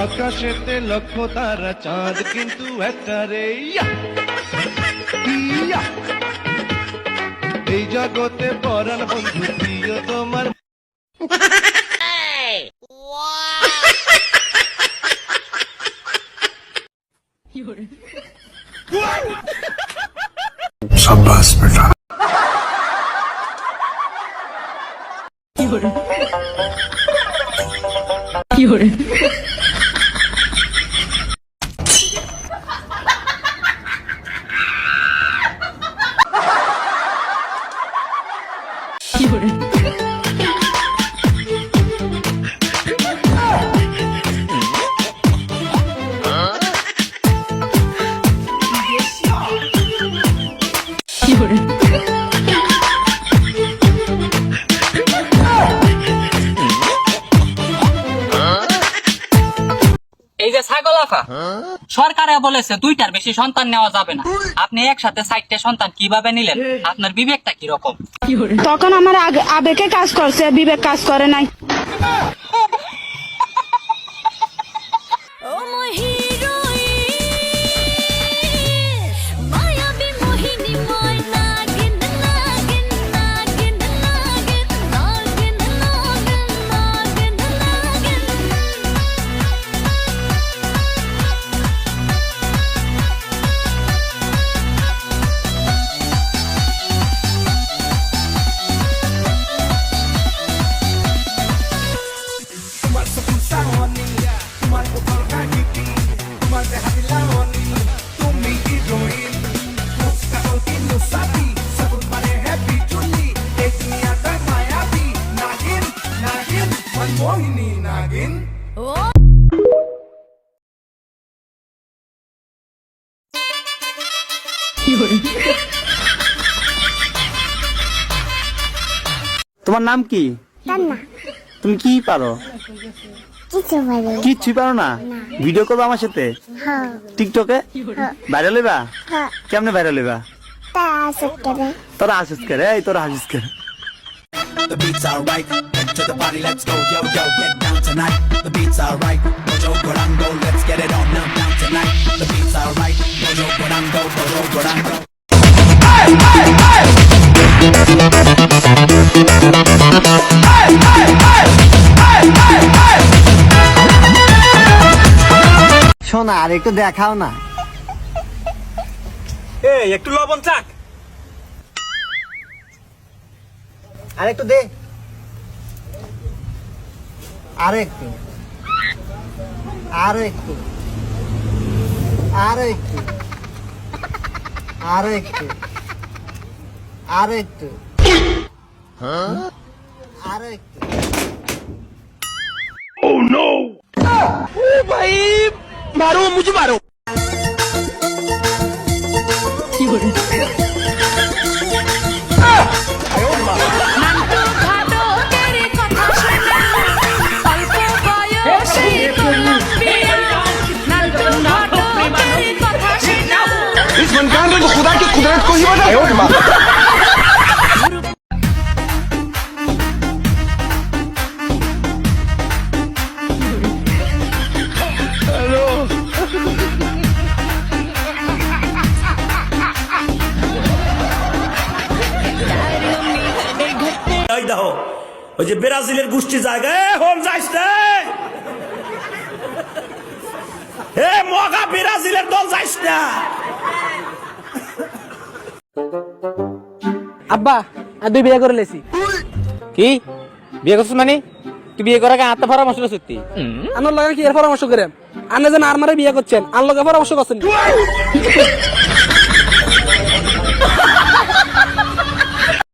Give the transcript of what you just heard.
আকাশেতে লক্ষ তারা চাঁদ কিন্তু একটা রে এই জগতে পরাণ বন্ধু প্রিয় তোমার शाबाश बेटा এই যে ছাগল আফা সরকারে বলেছে 2টার বেশি সন্তান নেওয়া যাবে না, আপনি একসাথে 4টে সন্তান কিভাবে নিলেন? আপনার বিবেকটা কি রকম? তখন আমার আবেগে কাজ করছে, বিবেক কাজ করে নাই। তোমার নাম কি? তুমি কি পারো? কিচ্ছু পারো না? ভিডিও করবো আমার সাথে টিকটকে? ভাইরাল হইবা? কেমনে ভাইরাল হইবা? তোরা হাসিস করে, এই তোরা হাসিস করে। The beats are right, head to the party, let's go, yo, yo, get down tonight. The beats are right, Mojo Gurango, let's get it on now, down tonight. The beats are right, Mojo Gurango, Mojo Gurango. Hey, hey, hey! Hey, hey, hey! Hey, hey, hey! শোনা, আর একটু দেখাও না। এই একটু লবণ চাক। আর একটু দে, আর একটু, আর একটু, আর একটু, আর একটু, আর একটু, আর একটু। Oh no! Oh भाई, मारो मुझे मारो। इस फनकार ने तो खुदा की कुदरत को ही बना। দেখো ওই যে ব্রাজিলের গোষ্ঠী জায়গায় হোম যাইস না, এ মগা ব্রাজিলের দল যাইস না। আব্বা আর 2 বিয়ে করে লেছি। কি বিয়ে করছিস মানে? তুই বিয়ে করার আগে আত্মা পরামর্শ সত্যি আমার লগে কি এর পরামর্শ করেন? আপনি যেন আর মারে বিয়ে করছেন, আর লগে পরামর্শ করছেন।